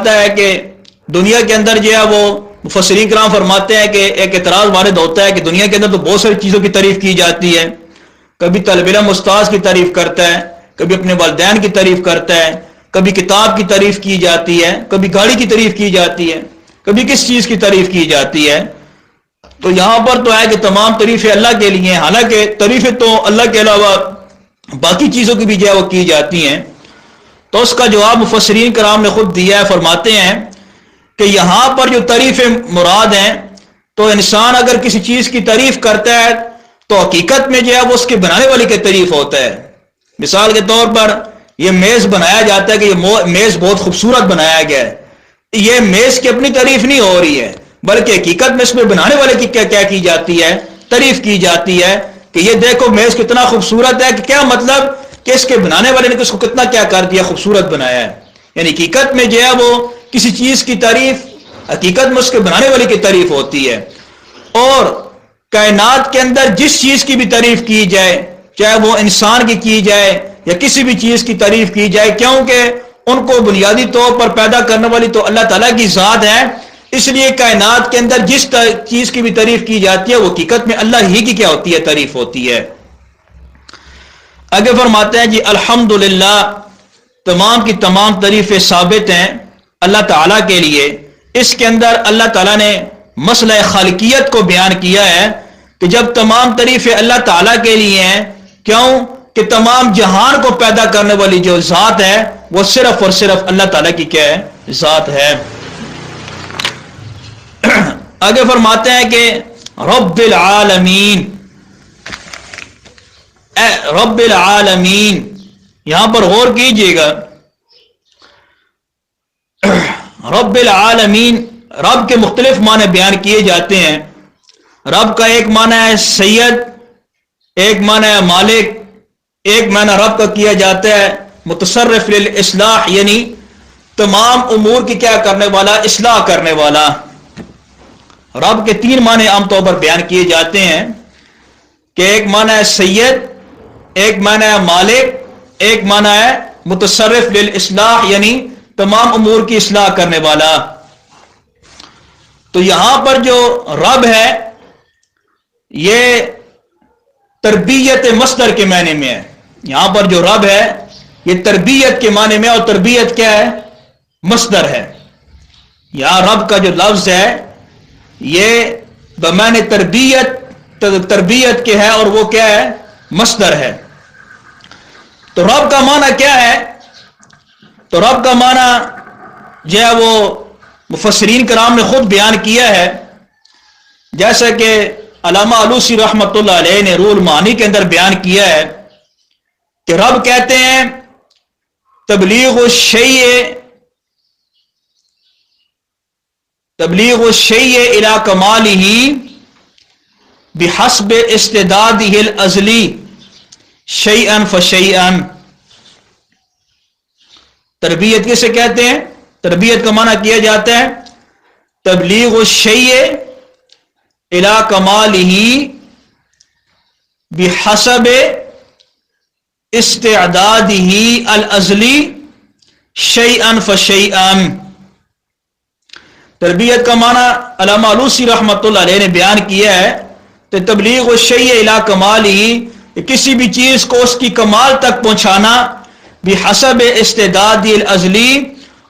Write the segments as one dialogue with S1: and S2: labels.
S1: فرماتا ہے کہ دنیا کے اندر جو ہے وہ مفسرین کرام فرماتے ہیں کہ ایک اعتراض وارد ہوتا ہے کہ دنیا کے اندر تو بہت ساری چیزوں کی تعریف کی جاتی ہے. کبھی طالب علم استاذ کی تعریف کرتا ہے, کبھی اپنے والدین کی تعریف کرتا ہے, کبھی کتاب کی تعریف کی جاتی ہے, کبھی گاڑی کی تعریف کی جاتی ہے, کبھی کس چیز کی تعریف کی جاتی ہے. تو یہاں پر تو ہے کہ تمام تعریفیں اللہ کے لیے ہیں, حالانکہ تعریفیں تو اللہ کے علاوہ باقی چیزوں کی بھی جو ہے وہ کی جاتی ہیں. تو اس کا جواب مفسرین کرام نے خود دیا ہے. فرماتے ہیں کہ یہاں پر جو تعریفیں مراد ہیں تو انسان اگر کسی چیز کی تعریف کرتا ہے تو حقیقت میں جو ہے وہ اس کے بنانے والے کی تعریف ہوتا ہے. مثال کے طور پر یہ میز بنایا جاتا ہے کہ یہ میز بہت خوبصورت بنایا گیا ہے, یہ میز کی اپنی تعریف نہیں ہو رہی ہے, بلکہ حقیقت میں اس میں بنانے والے کی کیا کی جاتی ہے, تعریف کی جاتی ہے کہ یہ دیکھو میز کتنا خوبصورت ہے. کہ کیا مطلب کہ اس کے بنانے والے نے اس کو کتنا کیا کر دیا, خوبصورت بنایا ہے. یعنی حقیقت میں جو ہے وہ کسی چیز کی تعریف حقیقت میں اس کے بنانے والے کی تعریف ہوتی ہے. اور کائنات کے اندر جس چیز کی بھی تعریف کی جائے, چاہے وہ انسان کی جائے یا کسی بھی چیز کی تعریف کی جائے, کیونکہ ان کو بنیادی طور پر پیدا کرنے والی تو اللہ تعالیٰ کی ذات ہے, اس لیے کائنات کے اندر جس چیز کی بھی تعریف کی جاتی ہے وہ حقیقت میں اللہ ہی کی کیا ہوتی ہے, تعریف ہوتی ہے. آگے فرماتے ہیں جی الحمدللہ, تمام کی تمام تعریفیں ثابت ہیں اللہ تعالیٰ کے لیے. اس کے اندر اللہ تعالیٰ نے مسئلہ خالقیت کو بیان کیا ہے کہ جب تمام تعریفیں اللہ تعالیٰ کے لیے ہیں, کیوں کہ تمام جہان کو پیدا کرنے والی جو ذات ہے وہ صرف اور صرف اللہ تعالیٰ کی کیا ہے, ذات ہے. آگے فرماتے ہیں کہ رب العالمین, رب العالمین, یہاں پر غور کیجئے گا. رب العالمین, رب کے مختلف معنی بیان کیے جاتے ہیں. رب کا ایک معنی ہے سید, ایک معنی ہے مالک, ایک معنی رب کا کیا جاتا ہے متصرف للاصلاح, یعنی تمام امور کی کیا کرنے والا, اصلاح کرنے والا. رب کے تین معنی عام طور پر بیان کیے جاتے ہیں کہ ایک معنی ہے سید, ایک معنی ہے مالک, ایک معنی ہے متصرف للاصلاح, یعنی تمام امور کی اصلاح کرنے والا. تو یہاں پر جو رب ہے یہ تربیت مصدر کے معنی میں ہے. یہاں پر جو رب ہے یہ تربیت کے معنی میں, اور تربیت کیا ہے, مصدر ہے. یہاں رب کا جو لفظ ہے یہ بمعنی تربیت کے ہے, اور وہ کیا ہے, مصدر ہے. تو رب کا معنی کیا ہے, تو رب کا معنی جو ہے وہ مفسرین کرام نے خود بیان کیا ہے, جیسا کہ علامہ علوسی رحمۃ اللہ علیہ نے روح المعانی کے اندر بیان کیا ہے کہ رب کہتے ہیں تبلیغ الشیء الی کمالہ بحسب استعدادہ الازلی شیئا فشیئا. تربیت کسے کہتے ہیں, تربیت کا معنی کیا جاتا ہے تبلیغ الشیء الی کمالہ بحسب استعدادہ الازلی شیئا فشیئا. تربیت کا معنی علامہ علوسی رحمۃ اللہ علیہ نے بیان کیا ہے کہ تبلیغ الشیء الی کمالہ, کسی بھی چیز کو اس کی کمال تک پہنچانا, بحسب استعداد الازلی,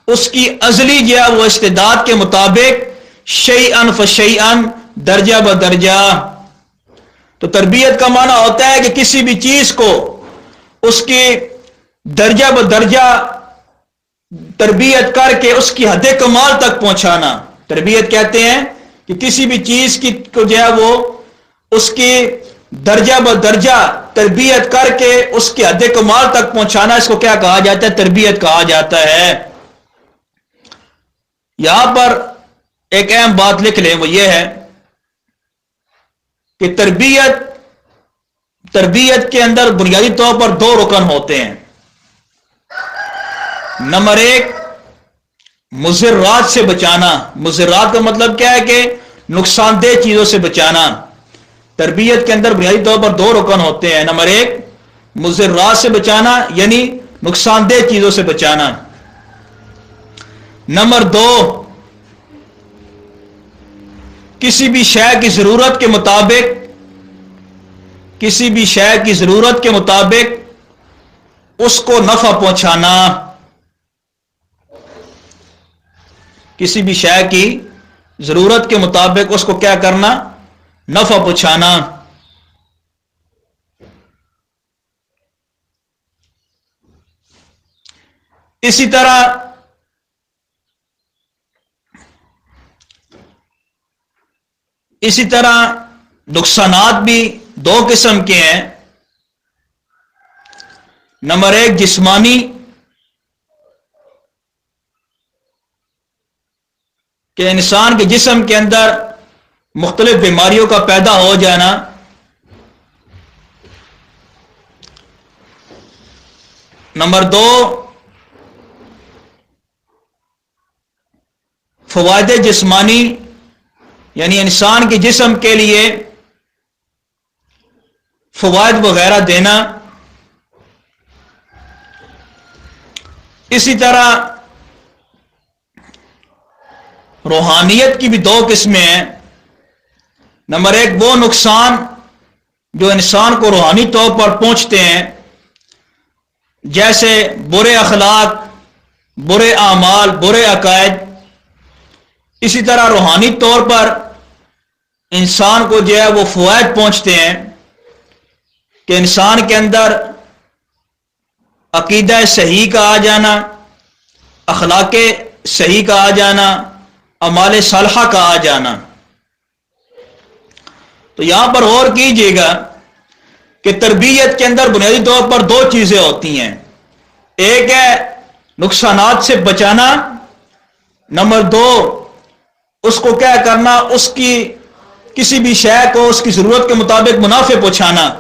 S1: اس کی ازلی جو ہے وہ استعداد کے مطابق, شیئا فشیئا, درجہ بدرجہ. تو تربیت کا معنی ہوتا ہے کہ کسی بھی چیز کو اس کی درجہ بدرجہ تربیت کر کے اس کی حد کمال تک پہنچانا. تربیت کہتے ہیں کہ کسی بھی چیز کی کو جو ہے وہ اس کی درجہ بدرجہ تربیت کر کے اس کی حد کمال تک پہنچانا, اس کو کیا کہا جاتا ہے, تربیت کہا جاتا ہے. یہاں پر ایک اہم بات لکھ لیں, وہ یہ ہے کہ تربیت کے اندر بنیادی طور پر دو رکن ہوتے ہیں. نمبر ایک, مضرات سے بچانا. مضرات کا مطلب کیا ہے کہ نقصان دہ چیزوں سے بچانا. تربیت کے اندر بنیادی طور پر دو رکن ہوتے ہیں. نمبر ایک, مضرات سے بچانا, یعنی نقصان دہ چیزوں سے بچانا. نمبر دو، کسی بھی شے کی ضرورت کے مطابق اس کو نفع پہنچانا، کسی بھی شے کی ضرورت کے مطابق اس کو کیا کرنا؟ نفع پہنچانا۔ اسی طرح نقصانات بھی دو قسم کے ہیں۔ نمبر ایک جسمانی، کہ انسان کے جسم کے اندر مختلف بیماریوں کا پیدا ہو جانا۔ نمبر دو فوائد جسمانی، یعنی انسان کے جسم کے لیے فوائد وغیرہ دینا۔ اسی طرح روحانیت کی بھی دو قسمیں ہیں۔ نمبر ایک وہ نقصان جو انسان کو روحانی طور پر پہنچتے ہیں، جیسے برے اخلاق، برے اعمال، برے عقائد۔ اسی طرح روحانی طور پر انسان کو جو ہے وہ فوائد پہنچتے ہیں کہ انسان کے اندر عقیدہ صحیح کا آ جانا، اخلاق صحیح کا آ جانا، اعمال صالحہ کا آ جانا۔ تو یہاں پر غور کیجئے گا کہ تربیت کے اندر بنیادی طور پر دو چیزیں ہوتی ہیں۔ ایک ہے نقصانات سے بچانا، نمبر دو اس کو کیا کرنا؟ اس کی کسی بھی شے کو اس کی ضرورت کے مطابق منافع پہنچانا،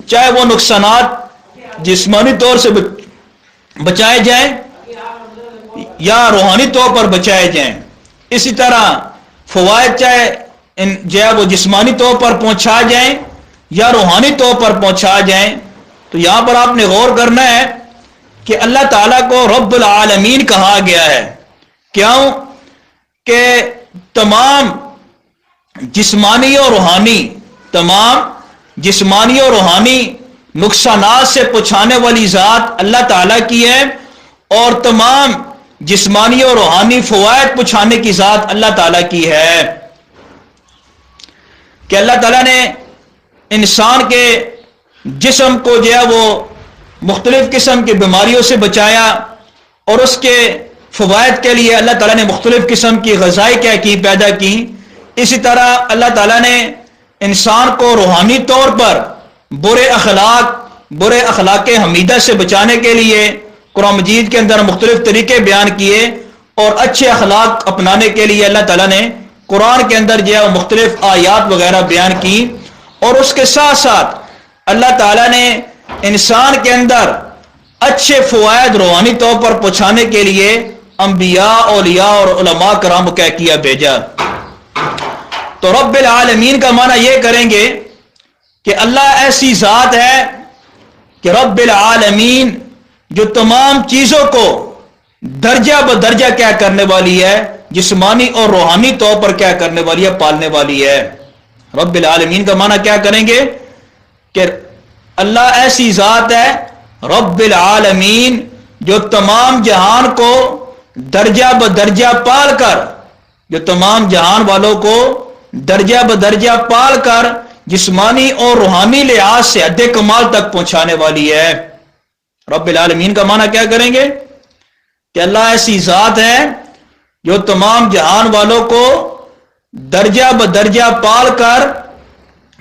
S1: چاہے وہ نقصانات جسمانی طور سے بچائے جائیں یا روحانی طور پر بچائے جائیں۔ اسی طرح فوائد چاہے جو ہے وہ جسمانی طور پر پہنچا جائیں یا روحانی طور پر پہنچا جائیں۔ تو یہاں پر آپ نے غور کرنا ہے کہ اللہ تعالیٰ کو رب العالمین کہا گیا ہے۔ کیوں؟ کہ تمام جسمانی اور روحانی نقصانات سے پہنچانے والی ذات اللہ تعالیٰ کی ہے، اور تمام جسمانی اور روحانی فوائد پہنچانے کی ذات اللہ تعالیٰ کی ہے۔ کہ اللہ تعالیٰ نے انسان کے جسم کو جو ہے وہ مختلف قسم کی بیماریوں سے بچایا، اور اس کے فوائد کے لیے اللہ تعالیٰ نے مختلف قسم کی غذائی کیا کی پیدا کی۔ اسی طرح اللہ تعالیٰ نے انسان کو روحانی طور پر برے اخلاق حمیدہ سے بچانے کے لیے قرآن مجید کے اندر مختلف طریقے بیان کیے، اور اچھے اخلاق اپنانے کے لیے اللہ تعالیٰ نے قرآن کے اندر جو ہے مختلف آیات وغیرہ بیان کی۔ اور اس کے ساتھ ساتھ اللہ تعالیٰ نے انسان کے اندر اچھے فوائد روحانی طور پر پہنچانے کے لیے انبیاء، اولیاء اور علماء کرام کو کیا کیا؟ بھیجا۔ تو رب العالمین کا معنی یہ کریں گے کہ اللہ ایسی ذات ہے کہ رب العالمین جو تمام چیزوں کو درجہ بدرجہ کیا کرنے والی ہے؟ جسمانی اور روحانی طور پر کیا کرنے والی ہے؟ پالنے والی ہے۔ رب العالمین کا معنی کیا کریں گے؟ کہ اللہ ایسی ذات ہے رب العالمین جو تمام جہان کو درجہ بدرجہ پال کر، جو تمام جہان والوں کو درجہ بدرجہ پال کر جسمانی اور روحانی لحاظ سے حد کمال تک پہنچانے والی ہے۔ رب العالمین کا معنی کیا کریں گے؟ کہ اللہ ایسی ذات ہے جو تمام جہان والوں کو درجہ بدرجہ پال کر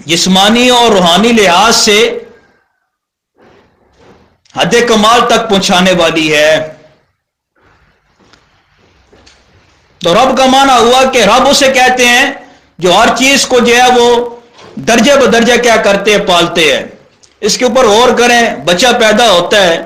S1: جسمانی اور روحانی لحاظ سے حد کمال تک پہنچانے والی ہے۔ تو رب کا معنی ہوا کہ رب اسے کہتے ہیں جو ہر چیز کو جو ہے وہ درجہ بدرجہ کیا کرتے ہیں؟ پالتے ہیں۔ اس کے اوپر غور کریں، بچہ پیدا ہوتا ہے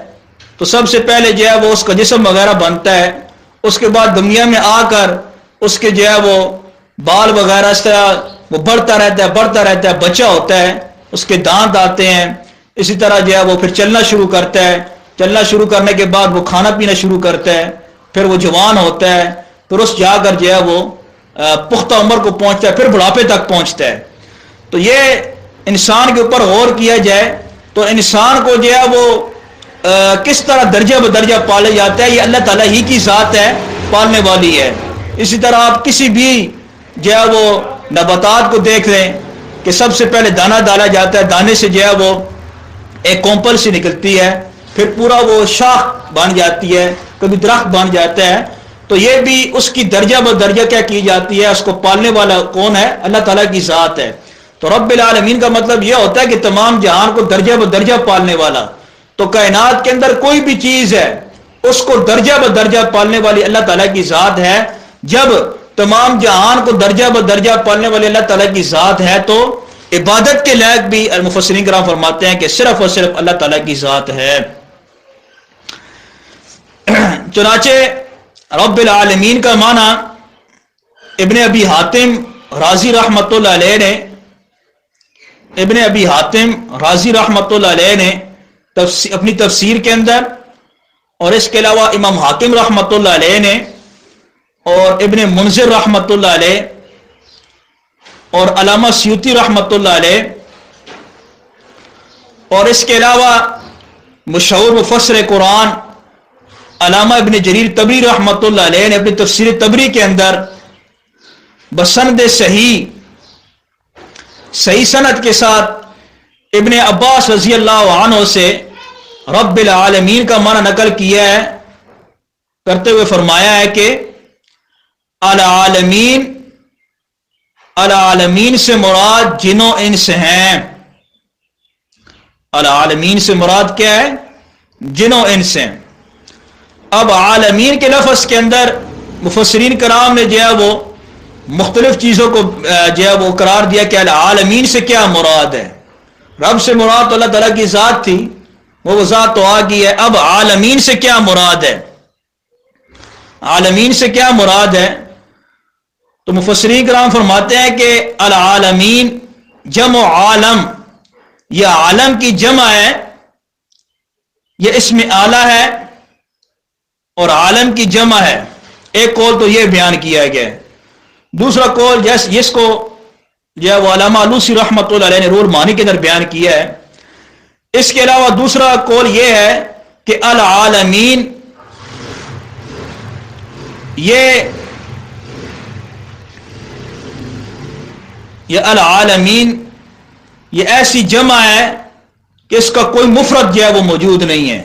S1: تو سب سے پہلے جو ہے وہ اس کا جسم وغیرہ بنتا ہے، اس کے بعد دنیا میں آ کر اس کے جو ہے وہ بال وغیرہ اس طرح وہ بڑھتا رہتا ہے، بچہ ہوتا ہے، اس کے دانت آتے ہیں، اسی طرح جو ہے وہ پھر چلنا شروع کرتا ہے، چلنا شروع کرنے کے بعد وہ کھانا پینا شروع کرتا ہے، پھر وہ جوان ہوتا ہے، پھر اس جا کر جو ہے وہ پختہ عمر کو پہنچتا ہے، پھر بڑھاپے تک پہنچتا ہے. تو یہ انسان کے اوپر غور کیا جائے تو انسان کو جو ہے وہ کس طرح درجہ بدرجہ پالا جاتا ہے، یہ اللہ تعالیٰ ہی کی ذات ہے، پالنے والی ہے. اسی طرح آپ کسی بھی جو ہے وہ نباتات کو دیکھ لیں کہ سب سے پہلے دانہ ڈالا جاتا ہے، دانے سے جو ہے وہ ایک کونپل سی نکلتی ہے، پھر پورا وہ شاخ بن جاتی ہے، کبھی درخت بن جاتا ہے. تو یہ بھی اس کی درجہ بدرجہ کیا کی جاتی ہے، اس کو پالنے والا کون ہے؟ اللہ تعالیٰ کی ذات ہے. تو رب العالمین کا مطلب یہ ہوتا ہے کہ تمام جہان کو درجہ بدرجہ پالنے والا. تو کائنات کے اندر کوئی بھی چیز ہے اس کو درجہ بدرجہ پالنے والی اللہ تعالیٰ کی ذات ہے. جب تمام جہان کو درجہ بدرجہ پالنے والی اللہ تعالیٰ کی ذات ہے تو عبادت کے لائق بھی المفسرین کرام فرماتے ہیں کہ صرف اور صرف اللہ تعالیٰ کی ذات ہے. چنانچہ رب العالمین کا معنی ابن ابی حاتم رازی رحمۃ اللہ علیہ نے اپنی تفسیر کے اندر، اور اس کے علاوہ امام حاکم رحمۃ اللہ علیہ نے اور ابن منذر رحمۃ اللہ علیہ اور علامہ سیوطی رحمۃ اللہ علیہ، اور اس کے علاوہ مشہور مفسر قرآن علامہ ابن جریر طبری رحمۃ اللہ علیہ نے اپنی تفسیر طبری کے اندر بسند صحیح سند کے ساتھ ابن عباس رضی اللہ عنہ سے رب العالمین کا معنی نقل کیا ہے، کرتے ہوئے فرمایا ہے کہ العالمین سے مراد جن و انس ہیں. العالمین سے مراد کیا ہے؟ جن و انس ہیں. اب عالمین کے لفظ کے اندر مفسرین کرام نے جو ہے وہ مختلف چیزوں کو جو ہے وہ قرار دیا کہ العالمین سے کیا مراد ہے. رب سے مراد تو اللہ تعالیٰ کی ذات تھی، وہ ذات تو آ گئی ہے. اب عالمین سے کیا مراد ہے؟ عالمین سے کیا مراد ہے؟ تو مفسرین کرام فرماتے ہیں کہ العالمین جمع عالم، یہ عالم کی جمع ہے، یہ اسم اعلیٰ ہے اور عالم کی جمع ہے. ایک قول تو یہ بیان کیا گیا ہے. دوسرا قول جس کو جو ہے وہ علامہ علوسی رحمۃ اللہ علیہ نے روح المعانی کے اندر بیان کیا ہے. اس کے علاوہ دوسرا قول یہ ہے کہ العالمین یہ العالمین یہ ایسی جمع ہے کہ اس کا کوئی مفرد جو ہے وہ موجود نہیں ہے.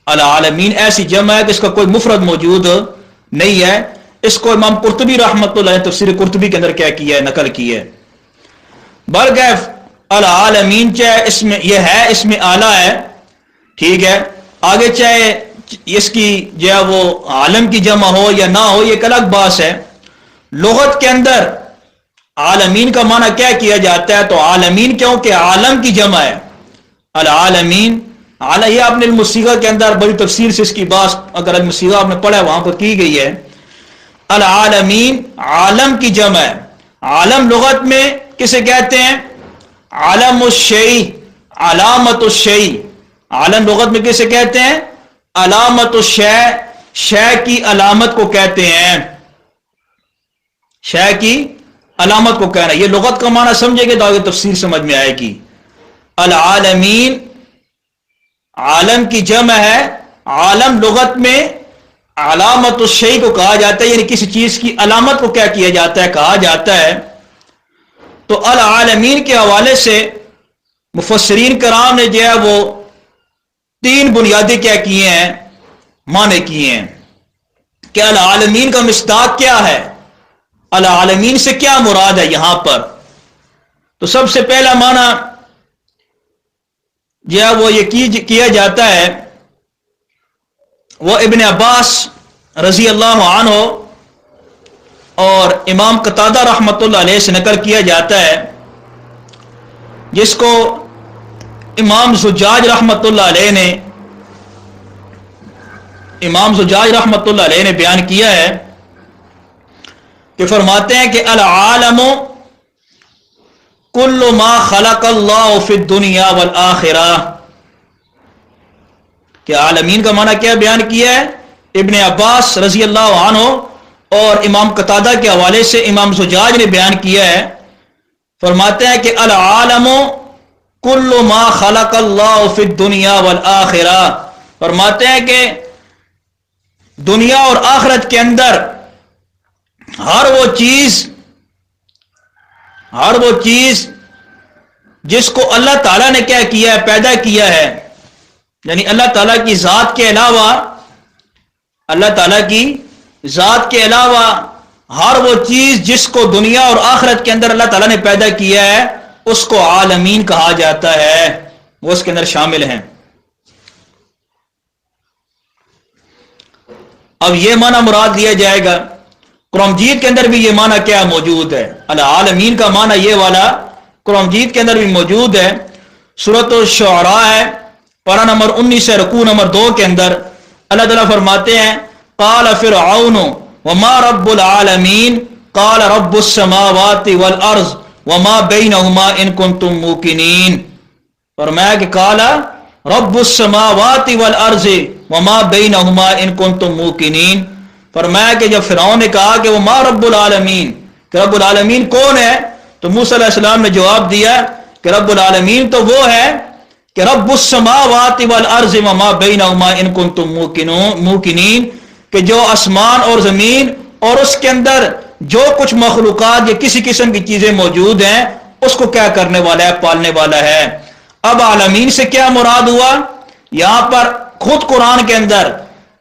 S1: العالمین ایسی جمع ہے کہ اس کا کوئی مفرد موجود نہیں ہے. اس کو امام قرطبی رحمۃ اللہ علیہ تفسیر قرطبی کے اندر کیا کیا ہے؟ نقل کیا ہے. بلکہ العالمین چاہے اس میں یہ ہے اس میں اعلیٰ ہے، ٹھیک ہے، آگے چاہے اس کی جو ہے وہ عالم کی جمع ہو یا نہ ہو، یہ ایک الگ بات ہے. لغت کے اندر عالمین کا معنی کیا جاتا ہے؟ تو عالمین کیونکہ عالم کی جمع ہے. العالمین یہ آپ نے المصیغہ کے اندر بڑی تفصیل سے اس کی بات اگر المصیغہ آپ نے پڑھا وہاں پر کی گئی ہے. العالمین عالم کی جمع ہے. عالم لغت میں کسے کہتے ہیں؟ علم الشیء، علامت الشیء. عالم لغت میں کسے کہتے ہیں؟ علامت الشیء، شے کی علامت کو کہتے ہیں. شے کی علامت کو کہنا، یہ لغت کا معنی سمجھے گے تو آگے تفسیر سمجھ میں آئے گی. العالمین عالم کی جمع ہے. عالم لغت میں علامت الشیء کو کہا جاتا ہے، یعنی کسی چیز کی علامت کو کیا جاتا ہے، کہا جاتا ہے. تو العالمین کے حوالے سے مفسرین کرام نے جو ہے وہ تین بنیادی کیا کیے ہیں؟ معنی کیے ہیں کہ العالمین کا مصداق کیا ہے، العالمین سے کیا مراد ہے یہاں پر. تو سب سے پہلا معنی جو ہے وہ یہ کیا جاتا ہے، وہ ابن عباس رضی اللہ عنہ اور امام قتادہ رحمۃ اللہ علیہ سے نقل کیا جاتا ہے، جس کو امام زجاج رحمۃ اللہ علیہ نے بیان کیا ہے کہ فرماتے ہیں کہ العالم کل ما خلق اللہ فی الدنیا والآخرہ، کہ عالمین کا معنی کیا بیان کیا ہے؟ ابن عباس رضی اللہ عنہ اور امام قتادہ کے حوالے سے امام زجاج نے بیان کیا ہے، فرماتے ہیں کہ العالم کل ما خلق اللہ فی الدنیا والآخرہ، فرماتے ہیں کہ دنیا اور آخرت کے اندر ہر وہ چیز جس کو اللہ تعالیٰ نے کیا کیا ہے، پیدا کیا ہے، یعنی اللہ تعالیٰ کی ذات کے علاوہ ہر وہ چیز جس کو دنیا اور آخرت کے اندر اللہ تعالیٰ نے پیدا کیا ہے اس کو عالمین کہا جاتا ہے، وہ اس کے اندر شامل ہیں۔ اب یہ معنی مراد لیا جائے گا، قرآن مجید کے اندر بھی یہ معنی کیا موجود ہے، العالمین کا معنی یہ والا قرآن مجید کے اندر بھی موجود ہے۔ سورۃ الشعراء ہے، پارہ نمبر 19 رکوع نمبر 2 کے اندر اللہ تعالیٰ فرماتے ہیں قال فرعون وما رب العالمین قال رب السماوات والارض وما بینہما ان کنتم موقنین، فرمایا کہ قال رب السماوات والارض وما بینہما ان کنتم موقنین، فرمایا کہ جب فرعون نے کہا کہ وہ ما رب العالمین، کہ رب العالمین کون ہے، تو موسیٰ علیہ السلام نے جواب دیا کہ رب العالمین تو وہ ہے کہ رب السماوات والارض وما بینہما ان کنتم موقنین، کہ جو آسمان اور زمین اور اس کے اندر جو کچھ مخلوقات یا کسی قسم کی چیزیں موجود ہیں اس کو کیا کرنے والا ہے، پالنے والا ہے۔ اب عالمین سے کیا مراد ہوا، یہاں پر خود قرآن کے اندر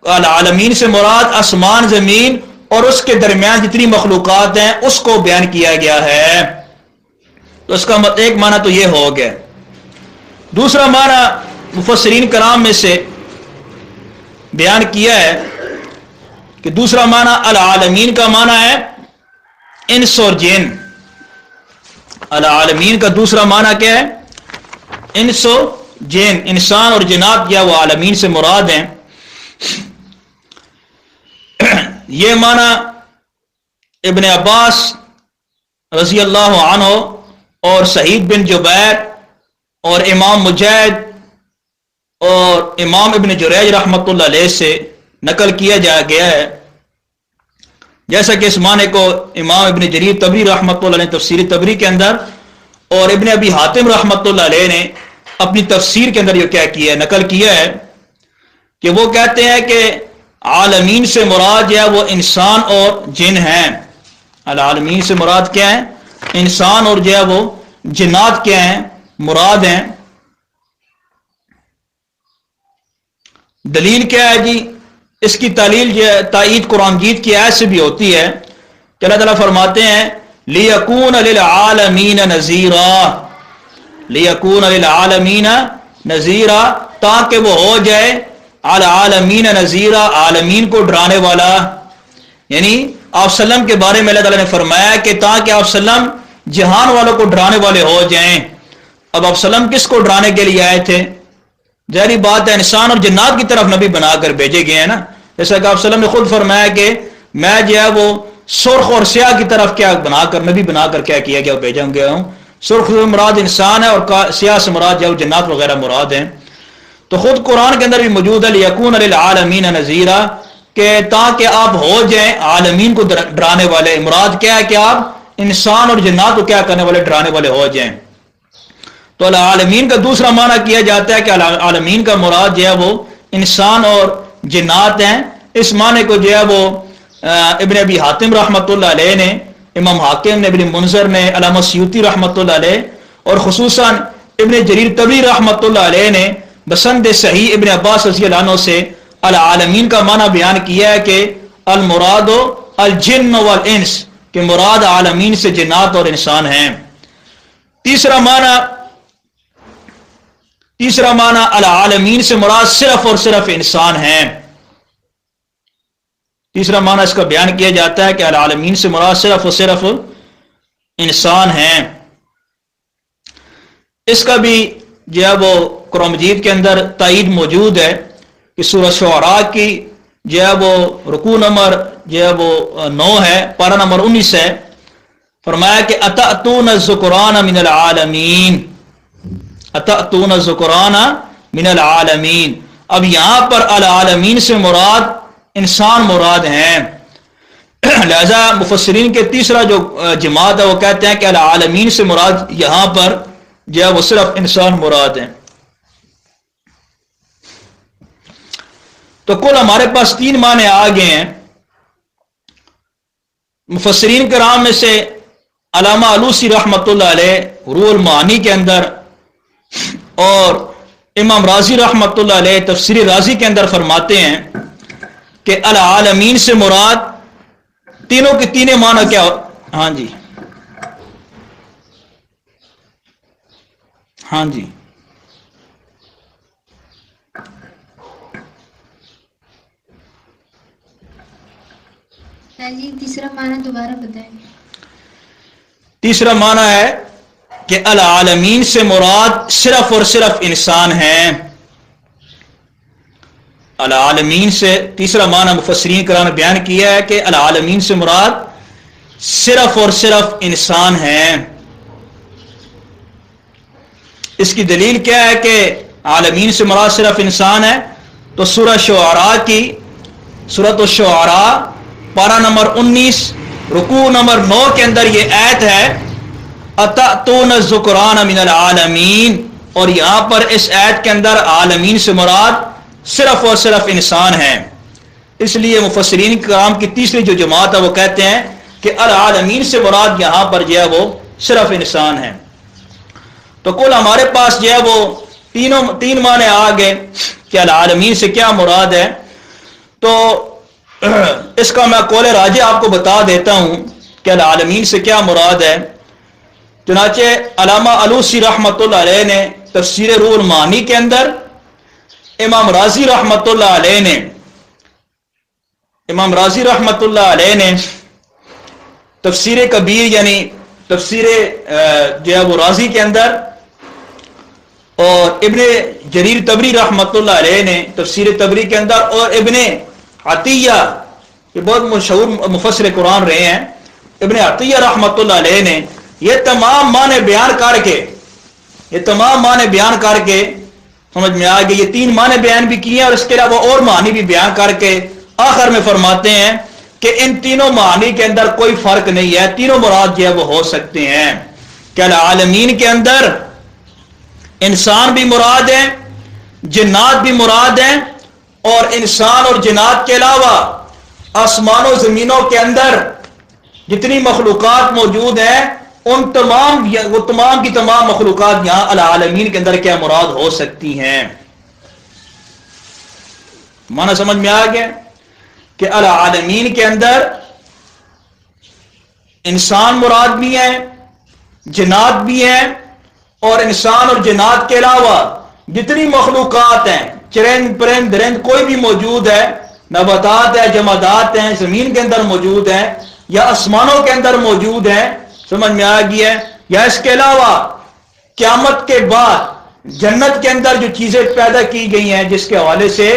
S1: العالمین سے مراد آسمان زمین اور اس کے درمیان جتنی مخلوقات ہیں اس کو بیان کیا گیا ہے، تو اس کا ایک معنی تو یہ ہو گیا۔ دوسرا معنی مفسرین کرام میں سے بیان کیا ہے کہ دوسرا معنی العالمین کا معنی ہے انس اور جن، العالمین کا دوسرا معنی کیا ہے، انس و جن، انسان اور جنات یا وہ عالمین سے مراد ہیں۔ یہ معنی ابن عباس رضی اللہ عنہ اور سعید بن جبیر اور امام مجاہد اور امام ابن جریج رحمۃ اللہ علیہ سے نقل کیا گیا ہے، جیسا کہ اس معنی کو امام ابن جریر طبری رحمۃ اللہ علیہ تفسیر طبری کے اندر اور ابن ابی حاتم رحمۃ اللہ علیہ نے اپنی تفسیر کے اندر یہ کیا کیا ہے، نقل کیا ہے کہ وہ کہتے ہیں کہ عالمین سے مراد جو ہے وہ انسان اور جن ہیں، العالمین سے مراد کیا ہے، انسان اور جو ہے وہ جنات کیا ہیں، مراد ہیں۔ دلیل کیا ہے جی، اس کی تعلیل جو ہے تائید قرآن مجید کی آیت سے بھی ہوتی ہے کہ اللہ تعالیٰ فرماتے ہیں لِيَكُونَ لِلْعَالَمِينَ نَذِيرًا، لِيَكُونَ لِلْعَالَمِينَ نَذِيرًا، تاکہ وہ ہو جائے العالمین نذیرا، عالمین کو ڈرانے والا، یعنی آپ سلم کے بارے میں اللہ تعالیٰ نے فرمایا کہ تاکہ آپ سلم جہان والوں کو ڈرانے والے ہو جائیں۔ اب آپ سلم کس کو ڈرانے کے لیے آئے تھے، ظاہری بات ہے انسان اور جنات کی طرف نبی بنا کر بھیجے گئے ہیں نا، جیسا کہ آپ سلم نے خود فرمایا کہ میں جو ہے وہ سرخ اور سیاہ کی طرف کیا بنا کر، نبی بنا کر کیا کیا گیا، بھیجا گیا ہوں۔ سرخ سے مراد انسان ہے اور سیاہ سے مراد جو جنات وغیرہ مراد ہیں۔ تو خود قرآن کے اندر بھی موجود ہے لِيَكُونَ لِلْعَالَمِينَ نَذِيرًا، کہ تاکہ آپ ہو جائیں عالمین کو ڈرانے والے، مراد کیا ہے کہ آپ انسان اور جنات کو کیا کرنے والے، ڈرانے والے ہو جائیں۔ تو العالمین کا دوسرا معنی کیا جاتا ہے کہ العالمین کا مراد جو ہے وہ انسان اور جنات ہیں۔ اس معنی کو جو ہے وہ ابن ابی حاتم رحمۃ اللہ علیہ نے، امام حاکم نے، ابن منذر نے، علامہ سیوطی رحمۃ اللہ علیہ اور خصوصاً ابن جریر طبری رحمۃ اللہ علیہ نے بسند صحیح ابن عباس رضی اللہ عنہ سے العالمین کا معنی بیان کیا ہے کہ المراد الجن والانس، کہ مراد عالمین سے جنات اور انسان ہیں۔ تیسرا معنی العالمین سے مراد صرف اور صرف انسان ہیں۔ تیسرا معنی اس کا بیان کیا جاتا ہے کہ العالمین سے مراد صرف اور صرف انسان ہیں۔ اس کا بھی جو ہے وہ قرآن مجید کے اندر تائید موجود ہے کہ سورہ شعراء کی جو ہے وہ رکوع نمبر جو ہے وہ 9 ہے، پارہ نمبر 19 ہے، فرمایا کہ اتأتون الذکران من العالمین، اتأتون الذکران من العالمین۔ اب یہاں پر العالمین سے مراد انسان مراد ہیں. لہذا مفسرین کے تیسرا جو جماعت ہے وہ کہتے ہیں کہ العالمین سے مراد یہاں پر جو ہے وہ صرف انسان مراد ہیں. تو کل ہمارے پاس 3 معنی آ گئے ہیں. مفسرین کرام میں سے علامہ علوسی رحمۃ اللہ علیہ روح المعانی کے اندر اور امام راضی رحمۃ اللہ علیہ تفسیر رازی کے اندر فرماتے ہیں کہ العالمین سے مراد تینوں کے تینے معنی کیا ہو. ہاں جی ہاں جی
S2: جی تیسرا معنی دوبارہ بتائیں.
S1: تیسرا معنی ہے کہ العالمین سے مراد صرف اور صرف انسان ہیں. العالمین سے تیسرا معنی مفسرین کرام نے بیان کیا ہے کہ العالمین سے مراد صرف اور صرف انسان ہیں. اس کی دلیل کیا ہے کہ عالمین سے مراد صرف انسان ہے؟ تو سورہ شعراء کی سورۃ الشعراء پارہ نمبر 19 رکوع نمبر 9 کے اندر یہ آیت ہے اتأتون الذکران من العالمین، اور یہاں پر اس آیت کے اندر عالمین سے مراد صرف اور صرف انسان ہیں. اس لیے مفسرین کرام کی تیسری جو جماعت ہے وہ کہتے ہیں کہ العالمین سے مراد یہاں پر جو ہے وہ صرف انسان ہے. تو کل ہمارے پاس جو ہے وہ تین معنی آ گئے کہ العالمین سے کیا مراد ہے. تو اس کا میں قول راجح آپ کو بتا دیتا ہوں کہ العالمین سے کیا مراد ہے. چنانچہ علامہ علوسی رحمۃ اللہ علیہ نے تفسیر روح المعانی کے اندر، امام راضی رحمۃ اللہ علیہ نے تفسیر کبیر یعنی تفسیر جو ہے وہ راضی کے اندر، اور ابن جریر طبری رحمۃ اللہ علیہ نے تفسیر طبری کے اندر، اور ابن عطیہ یہ بہت مشہور مفسر قرآن رہے ہیں، ابن عطیہ رحمۃ اللہ علیہ نے یہ تمام معنی بیان کر کے سمجھ میں آ گئی. یہ 3 معنی بیان بھی کیے ہیں اور اس کے علاوہ اور معنی بھی بیان کر کے آخر میں فرماتے ہیں کہ ان تینوں معنی کے اندر کوئی فرق نہیں ہے، تینوں مراد جو ہے وہ ہو سکتے ہیں. کہ العالمین کے اندر انسان بھی مراد ہیں، جنات بھی مراد ہیں، اور انسان اور جنات کے علاوہ آسمان و زمینوں کے اندر جتنی مخلوقات موجود ہیں وہ تمام کی تمام مخلوقات یہاں العالمین کے اندر کیا مراد ہو سکتی ہیں. معنی سمجھ میں آ گیا کہ العالمین کے اندر انسان مراد بھی ہیں، جنات بھی ہیں، اور انسان اور جنات کے علاوہ جتنی مخلوقات ہیں، چرند پرند درند کوئی بھی موجود ہے، نباتات ہیں، جمادات ہیں، زمین کے اندر موجود ہیں یا آسمانوں کے اندر موجود ہیں، سمجھ میں آ گئی ہے. یا اس کے علاوہ قیامت کے بعد جنت کے اندر جو چیزیں پیدا کی گئی ہیں جس کے حوالے سے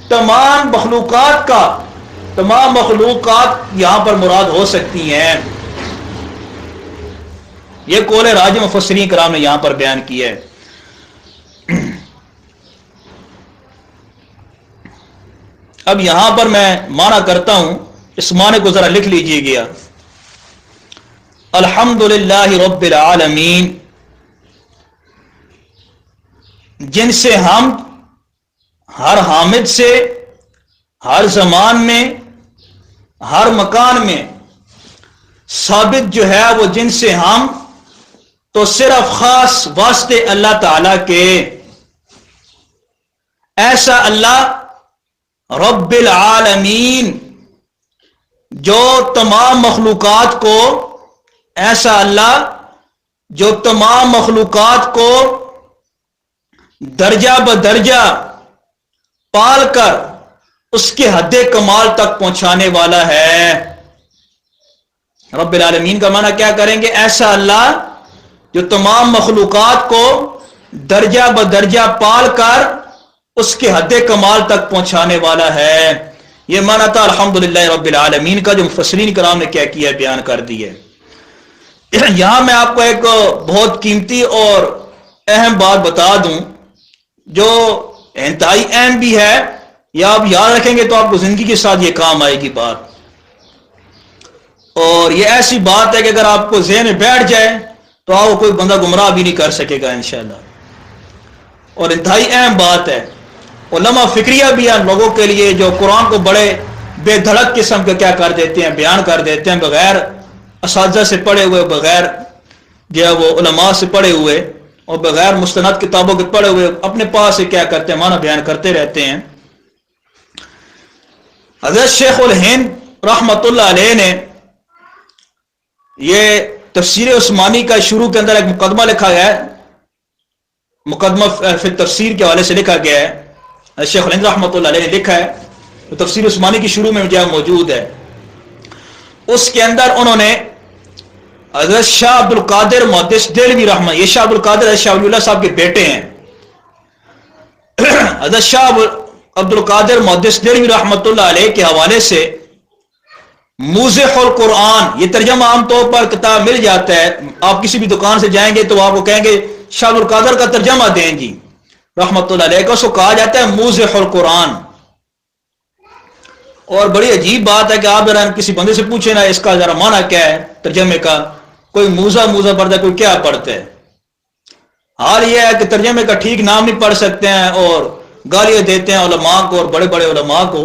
S1: تمام مخلوقات یہاں پر مراد ہو سکتی ہیں. یہ قول راجح مفسرین کرام نے یہاں پر بیان کیا ہے. اب یہاں پر میں معنی کرتا ہوں، اس معنی کو ذرا لکھ لیجئے گا. الحمدللہ رب العالمین، جن سے ہم ہر حامد سے ہر زمان میں ہر مکان میں ثابت جو ہے وہ جن سے ہم تو صرف خاص واسطے اللہ تعالی کے. ایسا اللہ رب العالمین جو تمام مخلوقات کو، ایسا اللہ جو تمام مخلوقات کو درجہ بدرجہ پال کر اس کے حد کمال تک پہنچانے والا ہے. رب العالمین کا معنی کیا کریں گے؟ ایسا اللہ جو تمام مخلوقات کو درجہ بدرجہ پال کر اس کے حد کمال تک پہنچانے والا ہے. یہ معنی تھا الحمدللہ رب العالمین کا، جو مفسرین کرام نے کیا کیا بیان کر دی ہے. یہاں میں آپ کو ایک بہت قیمتی اور اہم بات بتا دوں جو انتہائی اہم بھی ہے یہ آپ یاد رکھیں گے تو آپ کو زندگی کے ساتھ یہ کام آئے گی بات. اور یہ ایسی بات ہے کہ اگر آپ کو ذہن میں بیٹھ جائے تو آپ کو کوئی بندہ گمراہ بھی نہیں کر سکے گا انشاءاللہ. اور انتہائی اہم بات ہے. علماء فکریہ بھی ہیں لوگوں کے لیے جو قرآن کو بڑے بے دھڑک قسم کے کیا کر دیتے ہیں, بیان کر دیتے ہیں, بغیر اساتذہ سے پڑھے ہوئے, بغیر جو ہے وہ علماء سے پڑھے ہوئے اور بغیر مستند کتابوں کے پڑھے ہوئے اپنے پاس سے کیا کرتے ہیں, معنی بیان کرتے رہتے ہیں. حضرت شیخ الہند رحمت اللہ علیہ نے یہ تفسیر عثمانی کا شروع کے اندر ایک مقدمہ لکھا گیا ہے, مقدمہ فی تفسیر کے حوالے سے لکھا گیا ہے. شیخ الہند رحمت اللہ علیہ نے لکھا ہے, تو تفسیر عثمانی کی شروع میں جو موجود ہے. اس کے اندر انہوں نے حضرت شاہ عبد القادر محدث دہلوی رحمہ, یہ شاہ عبد القادر حضرت شاہ ولی اللہ صاحب کے بیٹے ہیں. حضرت شاہ عبد القادر محدث دہلوی رحمۃ اللہ علیہ کے حوالے سے موضح القرآن, یہ ترجمہ عام طور پر کتاب مل جاتا ہے, آپ کسی بھی دکان سے جائیں گے تو وہ آپ کو کہیں گے شاہ عبد القادر کا ترجمہ دیں گی رحمۃ اللہ علیہ کا, اس کو کہا جاتا ہے موضح القرآن. اور بڑی عجیب بات ہے کہ آپ ذرا کسی بندے سے پوچھیں نا اس کا ذرا معنی کیا ہے ترجمے کا, کوئی موزہ پڑھتا ہے, کوئی کیا پڑھتا ہے. حال یہ ہے کہ ترجمے کا ٹھیک نام نہیں پڑھ سکتے ہیں اور گالیاں دیتے ہیں علماء کو اور بڑے بڑے علماء کو,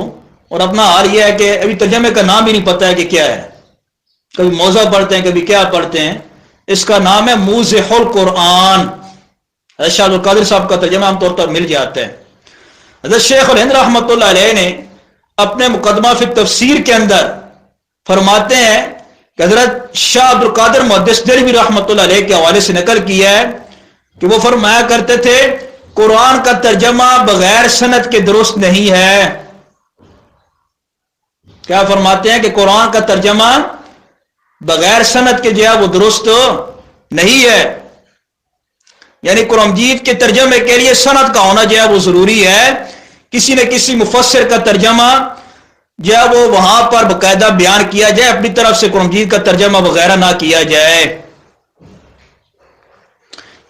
S1: اور اپنا حال یہ ہے کہ ابھی ترجمے کا نام بھی نہیں پتہ ہے کہ کیا ہے, کبھی موزہ پڑھتے ہیں کبھی کیا پڑھتے ہیں. اس کا نام ہے موضح القرآن. حضرت شاہ عبد القادر صاحب کا ترجمہ عام طور پر مل جاتا ہے. حضرت شیخ الہند رحمۃ اللہ علیہ نے اپنے مقدمہ فی تفسیر کے اندر فرماتے ہیں کہ حضرت شاہ عبد القادر محدث دہلوی رحمۃ اللہ علیہ کے حوالے سے نقل کیا ہے کہ وہ فرمایا کرتے تھے قرآن کا ترجمہ بغیر سند کے درست نہیں ہے. کیا فرماتے ہیں کہ قرآن کا ترجمہ بغیر سند کے جو ہے وہ درست نہیں ہے, یعنی قرآن مجید کے ترجمے کے لیے سند کا ہونا جو ہے وہ ضروری ہے. کسی نہ کسی مفسر کا ترجمہ جو ہے وہ وہاں پر باقاعدہ بیان کیا جائے, اپنی طرف سے قرآن مجید کا ترجمہ وغیرہ نہ کیا جائے.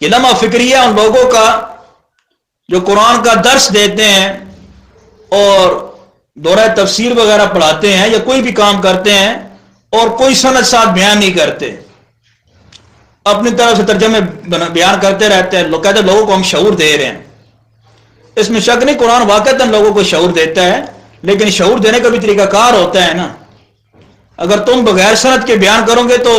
S1: یہ لمحہ فکریہ ان لوگوں کا جو قرآن کا درس دیتے ہیں اور دورہ تفسیر وغیرہ پڑھاتے ہیں یا کوئی بھی کام کرتے ہیں اور کوئی سند ساتھ بیان نہیں کرتے, اپنی طرف سے ترجمے بیان کرتے رہتے ہیں. لوگ کہتے ہیں لوگوں کو ہم شعور دے رہے ہیں. اس میں شک نہیں, قرآن واقعتاً لوگوں کو شعور دیتا ہے, لیکن شعور دینے کا بھی طریقہ کار ہوتا ہے نا. اگر تم بغیر سند کے بیان کرو گے تو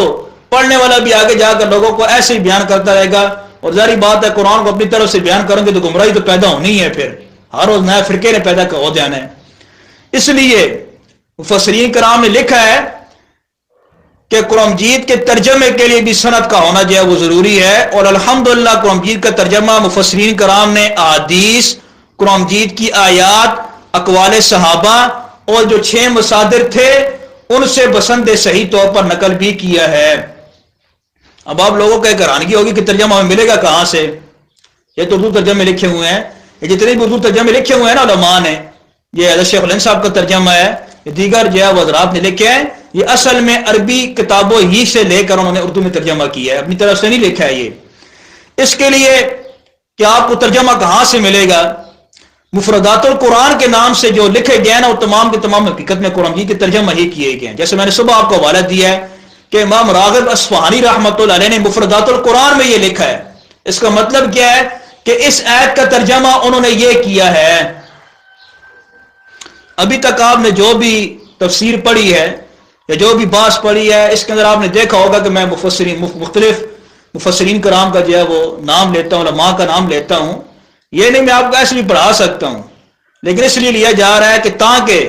S1: پڑھنے والا بھی آگے جا کر لوگوں کو ایسے ہی بیان کرتا رہے گا, اور ظاہری بات ہے قرآن کو اپنی طرف سے بیان کریں گے تو گمراہی تو پیدا ہونی ہے, پھر ہر روز نیا فرقے نے پیدا ہو جانا ہے. اس لیے مفسرین کرام نے لکھا ہے کہ قرآن مجید کے ترجمے کے لیے بھی سند کا ہونا جو ہے وہ ضروری ہے. اور الحمدللہ قرآن مجید کا ترجمہ مفسرین کرام نے احادیث, قرآن مجید کی آیات, اقوال صحابہ اور جو 6 مصادر تھے ان سے بسند صحیح طور پر نقل بھی کیا ہے. اب آپ لوگوں کو ایک حیرانگی ہوگی کہ ترجمہ ہمیں ملے گا کہاں سے. یہ تو اردو ترجمے لکھے ہوئے ہیں, یہ جتنے بھی اردو ترجمے لکھے ہوئے ہیں نا علماء نے, یہ حضرت شیخ الہند صاحب کا ترجمہ ہے, یہ دیگر جو ہے وہ حضرات نے لکھے ہیں, یہ اصل میں عربی کتابوں ہی سے لے کر انہوں نے اردو میں ترجمہ کیا ہے, اپنی طرف سے نہیں لکھا ہے. یہ اس کے لیے کہ آپ کو ترجمہ کہاں سے ملے گا, مفردات القرآن کے نام سے جو لکھے گئے نا وہ تمام کے تمام حقیقت میں قرآن مجید کے ترجمہ ہی کیے گئے ہیں. جیسے میں نے صبح آپ کو حوالہ دیا ہے کہ امام راغب اصفہانی رحمۃ اللہ علیہ نے مفردات القرآن میں یہ لکھا ہے. اس کا مطلب کیا ہے کہ اس آیت کا ترجمہ انہوں نے یہ کیا ہے. ابھی تک آپ نے جو بھی تفسیر پڑھی ہے یا جو بھی بحث پڑھی ہے اس کے اندر آپ نے دیکھا ہوگا کہ میں مختلف مفسرین کرام کا جو ہے وہ نام لیتا ہوں, علماء کا نام لیتا ہوں. یہ نہیں میں آپ کو ایسے بھی پڑھا سکتا ہوں, لیکن اس لیے لیا جا رہا ہے کہ تاکہ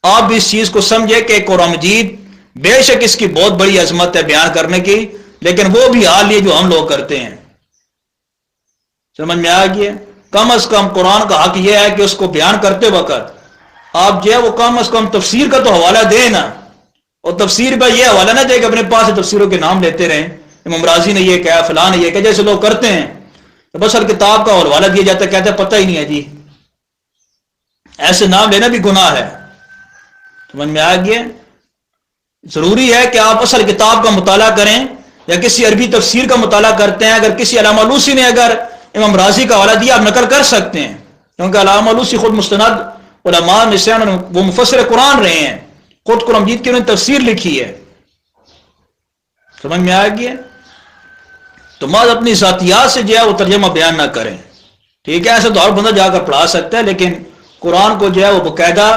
S1: آپ بھی اس چیز کو سمجھے کہ قرآن مجید بے شک اس کی بہت بڑی عظمت ہے بیان کرنے کی, لیکن وہ بھی حال یہ جو ہم لوگ کرتے ہیں. سمجھ میں آ گیا؟ کم از کم قرآن کا حق یہ ہے کہ اس کو بیان کرتے وقت آپ جو ہے وہ کم از کم تفسیر کا تو حوالہ دیں نا, اور تفسیر پر یہ حوالہ نہ دے کہ اپنے پاس تفسیروں کے نام لیتے رہیں, امام راضی نے یہ کہا, فلاں نے یہ کہا, جیسے لوگ کرتے ہیں. تو بس ہر کتاب کا حوالہ دیا جاتا ہے, کہتے ہیں پتہ ہی نہیں ہے جی. ایسے نام لینا بھی گناہ ہے. سمجھ میں آ گیا؟ ضروری ہے کہ آپ اصل کتاب کا مطالعہ کریں یا کسی عربی تفسیر کا مطالعہ کرتے ہیں. اگر کسی علامہ علوسی نے اگر امام راضی کا حوالہ دیا آپ نقل کر سکتے ہیں, کیونکہ علامہ علوسی خود مستند علماء میں سے وہ مفسر قرآن رہے ہیں، خود قرآن مجید کی انہوں نے تفسیر لکھی ہے. سمجھ میں آ گیا؟ تو بعض اپنی ذاتیات سے جو ہے وہ ترجمہ بیان نہ کریں. ٹھیک ہے، ایسا تو اور بندہ جا کر پڑھا سکتا ہے، لیکن قرآن کو جو ہے وہ باقاعدہ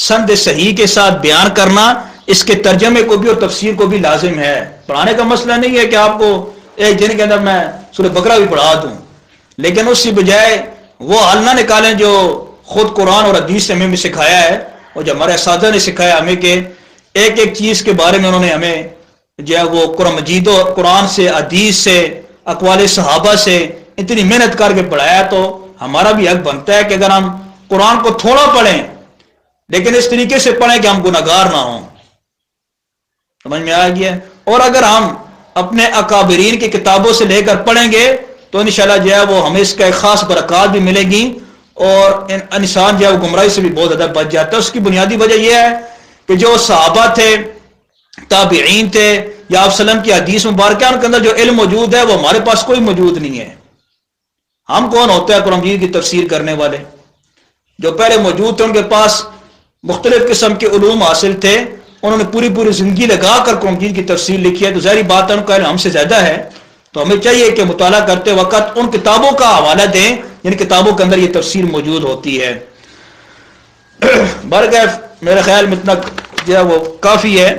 S1: سند صحیح کے ساتھ بیان کرنا، اس کے ترجمے کو بھی اور تفسیر کو بھی لازم ہے. پڑھانے کا مسئلہ نہیں ہے کہ آپ کو ایک دن کے اندر میں سورہ بقرہ بھی پڑھا دوں، لیکن اس کی بجائے وہ حل نہ نکالیں جو خود قرآن اور حدیث نے ہمیں سکھایا ہے، اور جو ہمارے اساتذہ نے سکھایا ہمیں، کہ ایک ایک چیز کے بارے میں انہوں نے ہمیں جو ہے وہ قرآن مجید و قرآن سے، حدیث سے، اقوال صحابہ سے اتنی محنت کر کے پڑھایا. تو ہمارا بھی حق بنتا ہے کہ اگر ہم قرآن کو تھوڑا پڑھیں لیکن اس طریقے سے پڑھیں کہ ہم گناہگار نہ ہوں. سمجھ میں آ گیا؟ اور اگر ہم اپنے اکابرین کی کتابوں سے لے کر پڑھیں گے تو انشاءاللہ جو ہے وہ ہمیں اس کا ایک خاص برکات بھی ملے گی، اور انسان جو ہے وہ گمراہی سے بھی بہت زیادہ بچ جاتا ہے. اس کی بنیادی وجہ یہ ہے کہ جو صحابہ تھے، تابعین تھے، یا آپ وسلم کی حدیث مبارکہ، ان کے اندر جو علم موجود ہے وہ ہمارے پاس کوئی موجود نہیں ہے. ہم کون ہوتے ہیں قرآن مجید کی تفسیر کرنے والے؟ جو پہلے موجود تھے ان کے پاس مختلف قسم کے علوم حاصل تھے، انہوں نے پوری پوری زندگی لگا کر قرآن مجید کی تفسیر لکھی ہے. تو ظاہری بات ہے ان کا علم ہم سے زیادہ ہے، تو ہمیں چاہیے کہ مطالعہ کرتے وقت ان کتابوں کا حوالہ دیں جن کتابوں کے اندر یہ تفسیر موجود ہوتی ہے. برکہ میرے خیال میں اتنا جو ہے وہ کافی ہے.